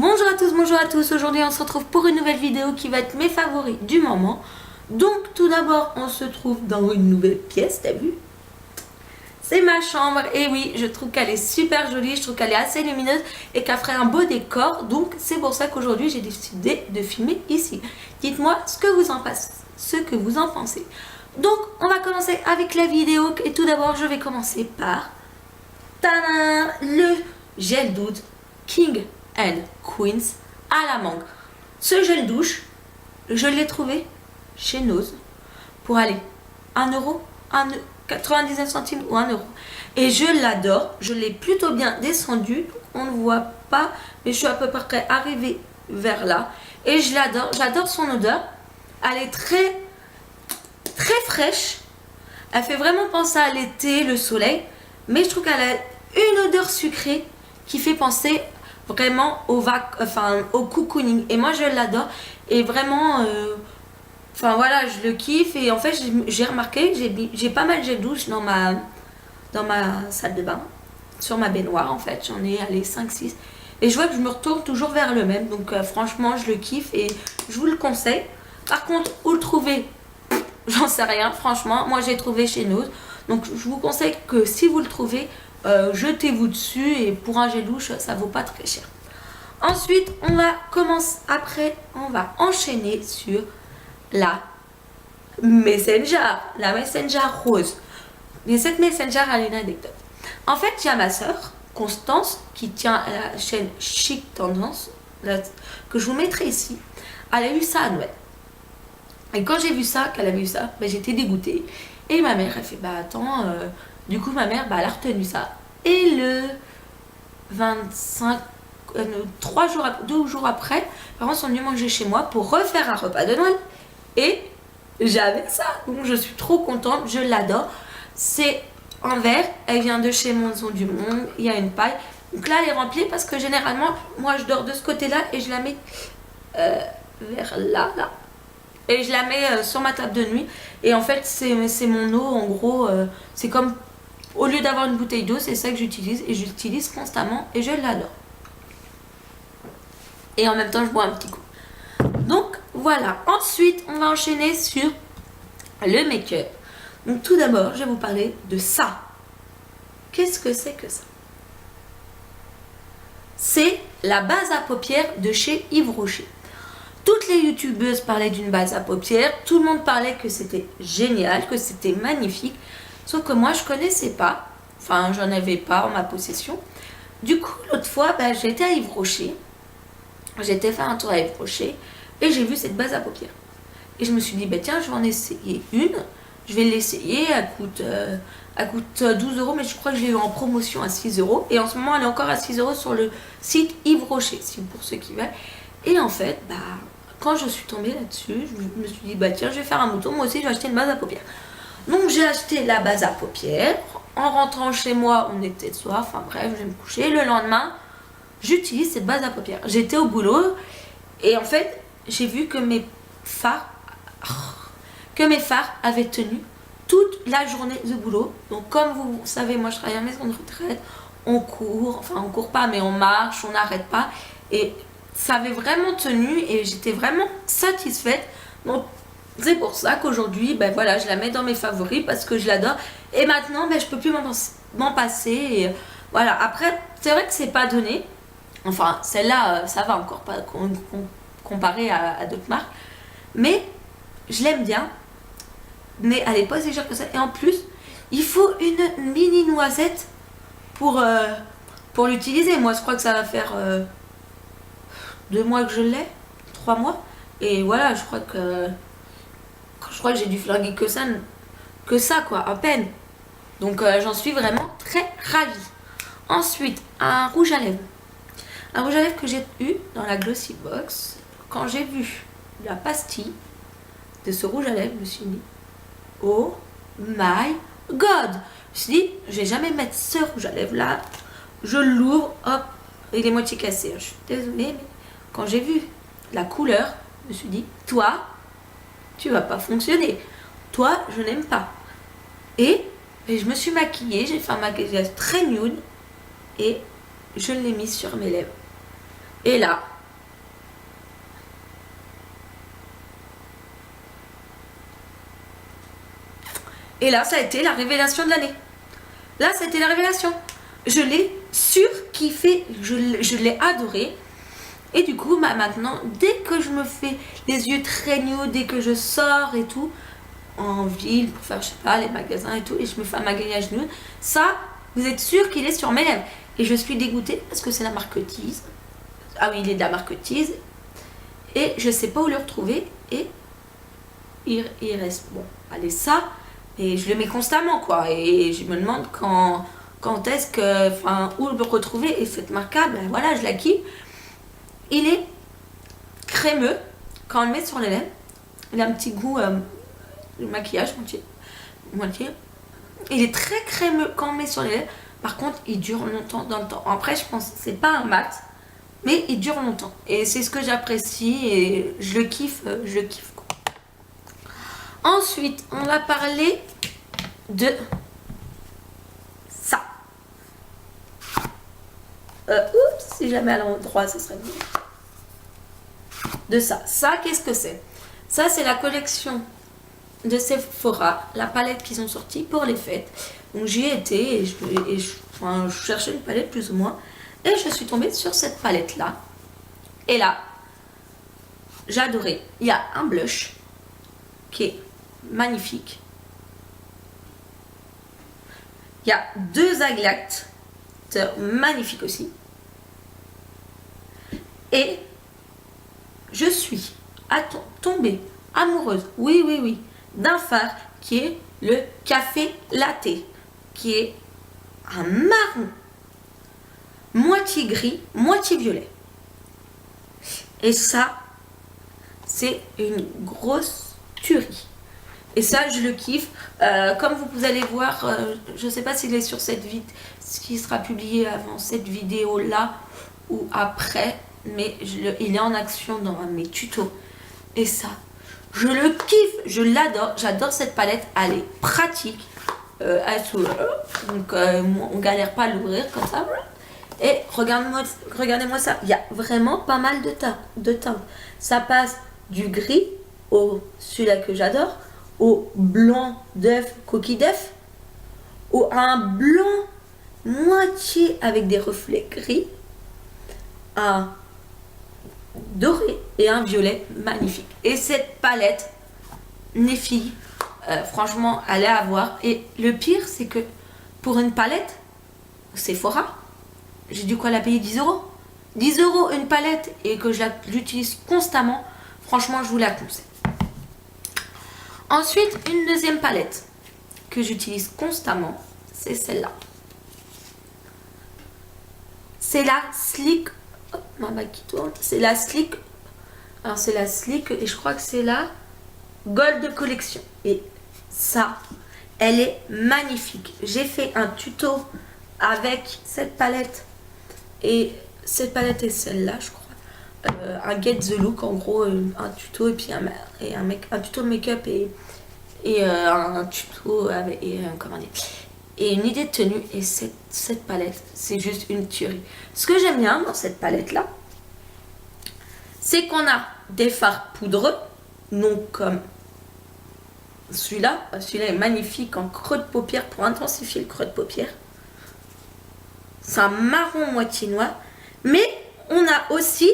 Bonjour à tous, aujourd'hui on se retrouve pour une nouvelle vidéo qui va être mes favoris du moment. Donc tout d'abord on se trouve dans une nouvelle pièce, t'as vu? C'est ma chambre et oui, je trouve qu'elle est super jolie, je trouve qu'elle est assez lumineuse et qu'elle ferait un beau décor. Donc c'est pour ça qu'aujourd'hui j'ai décidé de filmer ici. Dites-moi ce que vous en pensez. Donc on va commencer avec la vidéo et tout d'abord je vais commencer par tadam, le gel douche King and Queens à la mangue. Ce gel douche, je l'ai trouvé chez Nose pour aller 1 euro, 99 centimes ou 1 euro. Et je l'adore, je l'ai plutôt bien descendu, on ne voit pas, mais je suis à peu près arrivée vers là. Et je l'adore, j'adore son odeur. Elle est très fraîche. Elle fait vraiment penser à l'été, le soleil. Mais je trouve qu'elle a une odeur sucrée qui fait penser vraiment au cocooning. Et moi je l'adore. Et vraiment, voilà, je le kiffe. Et en fait, j'ai remarqué, j'ai pas mal de gel douche dans ma salle de bain. Sur ma baignoire en fait. J'en ai allé 5-6. Et je vois que je me retourne toujours vers le même. Donc franchement, je le kiffe et je vous le conseille. Par contre, où le trouver? J'en sais rien, franchement. Moi, j'ai trouvé chez Nose. Donc, je vous conseille que si vous le trouvez, jetez-vous dessus. Et pour un gel douche, ça vaut pas très cher. Ensuite, on va enchaîner sur la Messenger. La Messenger rose. Mais cette Messenger, elle a une anecdote. En fait, il y a ma soeur, Constance, qui tient la chaîne Chic Tendance, que je vous mettrai ici. Elle a eu ça à Noël. Et quand j'ai vu ça, qu'elle avait eu ça, j'étais dégoûtée. Et ma mère, elle fait, attends, du coup ma mère, elle a retenu ça. Et le 25, 2 jours après, mes parents sont venus manger chez moi pour refaire un repas de Noël. Et j'avais ça. Donc je suis trop contente, je l'adore. C'est en verre, elle vient de chez Maison du Monde, il y a une paille. Donc là, elle est remplie parce que généralement, moi je dors de ce côté-là et je la mets vers là. Et je la mets sur ma table de nuit. Et en fait, c'est mon eau. En gros, c'est comme, au lieu d'avoir une bouteille d'eau, c'est ça que j'utilise. Et j'utilise constamment. Et je l'adore. Et en même temps, je bois un petit coup. Donc, voilà. Ensuite, on va enchaîner sur le make-up. Donc, tout d'abord, je vais vous parler de ça. Qu'est-ce que c'est que ça? C'est la base à paupières de chez Yves Rocher. Toutes les youtubeuses parlaient d'une base à paupières, tout le monde parlait que c'était génial, que c'était magnifique, sauf que moi je connaissais pas, enfin j'en avais pas en ma possession. Du coup l'autre fois j'étais à Yves Rocher, j'étais faire un tour à Yves Rocher et j'ai vu cette base à paupières. Et je me suis dit tiens je vais en essayer une, je vais l'essayer, elle coûte 12 euros mais je crois que je l'ai eu en promotion à 6 euros et en ce moment elle est encore à 6 euros sur le site Yves Rocher, pour ceux qui veulent. Et en fait, quand je suis tombée là-dessus, je me suis dit, tiens, je vais faire un mouton, moi aussi, je vais acheter une base à paupières. Donc, j'ai acheté la base à paupières. En rentrant chez moi, on était le soir, enfin bref, je vais me coucher. Le lendemain, j'utilise cette base à paupières. J'étais au boulot et en fait, j'ai vu que mes fards avaient tenu toute la journée de boulot. Donc, comme vous savez, moi, je travaille en maison de retraite. On court, enfin, on court pas, mais on marche, on n'arrête pas. Et ça avait vraiment tenu et j'étais vraiment satisfaite. Donc c'est pour ça qu'aujourd'hui voilà, je la mets dans mes favoris parce que je l'adore. Et maintenant je peux plus m'en passer. Et voilà, après c'est vrai que c'est pas donné. Enfin celle-là ça va encore pas comparé à d'autres marques. Mais je l'aime bien. Mais elle est pas si chère que ça. Et en plus il faut une mini noisette pour l'utiliser. Moi je crois que ça va faire 2 mois que je l'ai, 3 mois, et voilà, je crois que j'ai dû flinguer que ça quoi, à peine. Donc j'en suis vraiment très ravie. Ensuite, un rouge à lèvres que j'ai eu dans la Glossy Box. Quand j'ai vu la pastille de ce rouge à lèvres, je me suis dit oh my god, je me suis dit je vais jamais mettre ce rouge à lèvres là. Je l'ouvre, hop, il est moitié cassé, je suis désolée, mais quand j'ai vu la couleur, je me suis dit, toi, tu vas pas fonctionner. Toi, je n'aime pas. Et je me suis maquillée, j'ai fait un maquillage très nude et je l'ai mis sur mes lèvres. Et là, Et là, ça a été la révélation de l'année. Là, ça a été la révélation. Je l'ai surkiffé, je l'ai adoré. Et du coup, bah, maintenant, dès que je me fais les yeux très nude, dès que je sors et tout, en ville, pour faire, je sais pas, les magasins et tout, et je me fais un maquillage nude, ça, vous êtes sûr qu'il est sur mes lèvres. Et je suis dégoûtée parce que c'est la marque Tease. Ah oui, il est de la marque Tease. Et je sais pas où le retrouver. Et il reste, bon, allez, ça. Et je le mets constamment, quoi. Et je me demande quand est-ce que, enfin, où le retrouver. Et cette marque-là, ben voilà, je la kiffe. Il est crémeux quand on le met sur les lèvres. Il a un petit goût de maquillage, moitié. Il est très crémeux quand on le met sur les lèvres. Par contre, il dure longtemps dans le temps. Après, je pense que c'est pas un mat, mais il dure longtemps. Et c'est ce que j'apprécie et je le kiffe, quoi. Ensuite, on va parler de ça. Oups, si jamais à l'endroit, ce serait mieux. De ça. Ça, qu'est-ce que c'est? Ça, c'est la collection de Sephora, la palette qu'ils ont sortie pour les fêtes. Donc j'y étais et je cherchais une palette plus ou moins. Et je suis tombée sur cette palette-là. Et là, j'ai adoré. Il y a un blush qui est magnifique. Il y a 2 highlighters magnifiques aussi. Et je suis tombée amoureuse, oui, d'un fard qui est le café latte, qui est un marron, moitié gris, moitié violet. Et ça, c'est une grosse tuerie. Et ça, je le kiffe. Comme vous allez voir, je ne sais pas s'il est sur cette vidéo, ce qui sera publié avant cette vidéo-là ou après, mais il est en action dans mes tutos. Et ça, je le kiffe, je l'adore. J'adore cette palette, elle est pratique. Donc, on galère pas à l'ouvrir comme ça. Et regardez-moi ça, il y a vraiment pas mal de teintes. Ça passe du gris au celui-là que j'adore, au blanc d'œuf, coquille d'œuf, au un blanc moitié avec des reflets gris, un doré et un violet magnifique. Et cette palette, mes filles, franchement, allez à voir. Et le pire, c'est que pour une palette, Sephora, j'ai dû quoi la payer 10 euros. 10 euros une palette et que j'utilise constamment. Franchement, je vous la conseille. Ensuite, une deuxième palette que j'utilise constamment, c'est celle-là. C'est la Sleek. Oh, ma bague qui tourne. C'est la Sleek. Alors, c'est la Sleek et je crois que c'est la Gold Collection. Et ça, elle est magnifique. J'ai fait un tuto avec cette palette. Et cette palette est celle-là, je crois. Un Get the Look, en gros, un tuto et puis un tuto make-up et un tuto avec, comment dire, et une idée de tenue. Et cette palette, c'est juste une tuerie. Ce que j'aime bien dans cette palette-là, c'est qu'on a des fards poudreux, non comme celui-là. Celui-là est magnifique en creux de paupière pour intensifier le creux de paupière. C'est un marron moitié noir. Mais on a aussi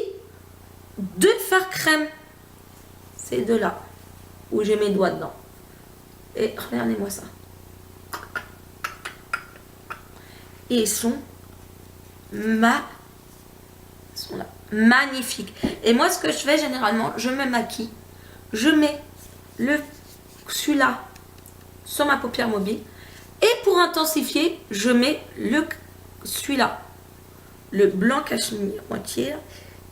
2 fards crème. Ces deux-là. Où j'ai mes doigts dedans. Et regardez-moi ça. Et ils sont là. Magnifiques. Et moi, ce que je fais généralement, je me maquille. Je mets celui-là sur ma paupière mobile. Et pour intensifier, je mets celui-là, le blanc cachemire moitié,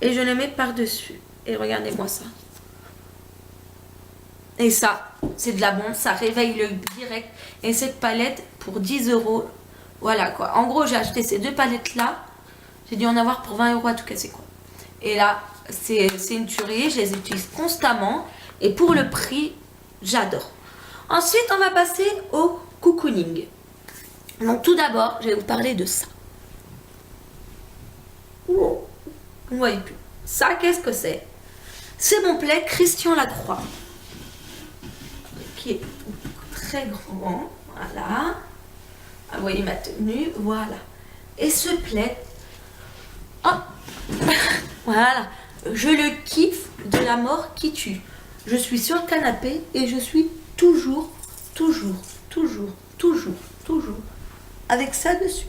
et je le mets par-dessus. Et regardez-moi ça. Et ça, c'est de la bombe, ça réveille le direct. Et cette palette, pour 10 euros, voilà quoi. En gros, j'ai acheté ces 2 palettes-là. J'ai dû en avoir pour 20 euros à tout casser quoi. Et là, c'est une tuerie, je les utilise constamment. Et pour le prix, j'adore. Ensuite, on va passer au cocooning. Donc tout d'abord, je vais vous parler de ça. Vous ne voyez plus. Ça, qu'est-ce que c'est? C'est mon plaid Christian Lacroix. Qui est très grand. Voilà. Vous voyez ma tenue. Voilà. Et ce plaid. Hop. Voilà. Je le kiffe de la mort qui tue. Je suis sur le canapé et je suis toujours avec ça dessus.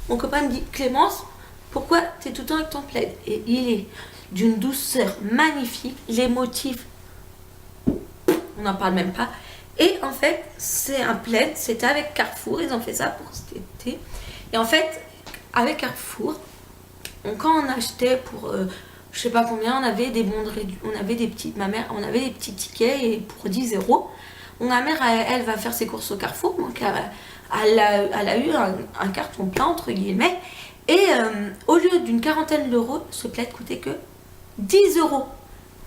Mon copain me dit, Clémence, pourquoi tu es tout le temps avec ton plaid? Et il est d'une douceur magnifique. Les motifs, on n'en parle même pas. Et en fait, c'est un plaid, c'était avec Carrefour, ils ont fait ça pour cet été. Et en fait, avec Carrefour, quand on achetait pour je sais pas combien, on avait des bons de on avait des petits, ma mère, on avait des petits tickets et pour 10 euros. Donc ma mère, elle va faire ses courses au Carrefour, donc elle a eu un carton plein entre guillemets. Et au lieu d'une quarantaine d'euros, ce plaid coûtait que 10 euros.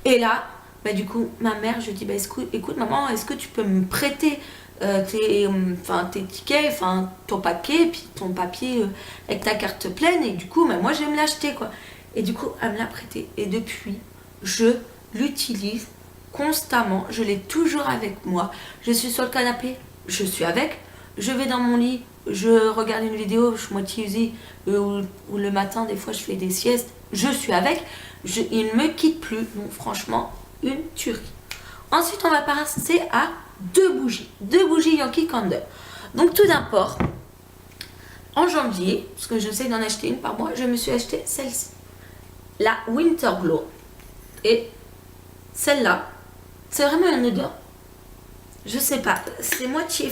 Et là, bah, du coup, ma mère, je dis, bah, écoute maman, est-ce que tu peux me prêter tes tickets, ton paquet, puis ton papier avec ta carte pleine, et du coup, bah, moi je vais me l'acheter quoi. Et du coup, elle me l'a prêté. Et depuis, je l'utilise constamment. Je l'ai toujours avec moi. Je suis sur le canapé, je suis avec. Je vais dans mon lit, je regarde une vidéo, je moitié usée, ou le matin, des fois, je fais des siestes. Je suis avec. Il ne me quitte plus. Donc, franchement, une tuerie. Ensuite, on va passer à deux bougies. Deux bougies Yankee Candle. Donc, tout d'abord, en janvier, parce que j'essaie d'en acheter une par mois, je me suis acheté celle-ci. La Winter Glow. Et celle-là, c'est vraiment une odeur. Je sais pas, c'est moitié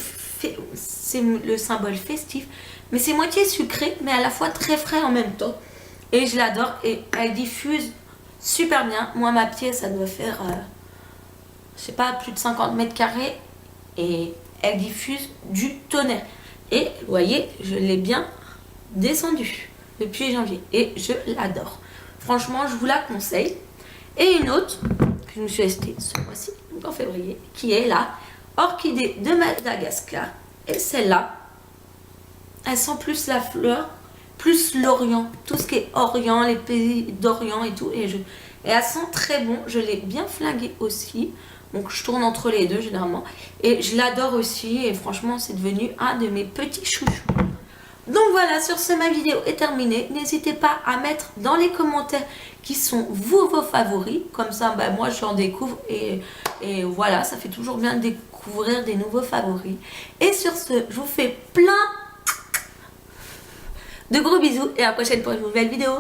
c'est le symbole festif, mais c'est moitié sucré, mais à la fois très frais en même temps. Et je l'adore et elle diffuse super bien. Moi, ma pièce, ça doit faire, je sais pas, plus de 50 mètres carrés et elle diffuse du tonnerre. Et vous voyez, je l'ai bien descendue depuis janvier et je l'adore. Franchement, je vous la conseille. Et une autre que je me suis achetée ce mois-ci, donc en février, qui est la Orchidée de Madagascar. Et celle-là, elle sent plus la fleur, plus l'Orient, tout ce qui est Orient, les pays d'Orient et tout. Et elle sent très bon. Je l'ai bien flinguée aussi. Donc je tourne entre les deux généralement. Et je l'adore aussi. Et franchement, c'est devenu un de mes petits chouchous. Donc voilà, sur ce, ma vidéo est terminée. N'hésitez pas à mettre dans les commentaires qui sont vos favoris. Comme ça, bah, moi, j'en découvre. Et voilà, ça fait toujours bien de découvrir des nouveaux favoris. Et sur ce, je vous fais plein de gros bisous. Et à la prochaine pour une nouvelle vidéo.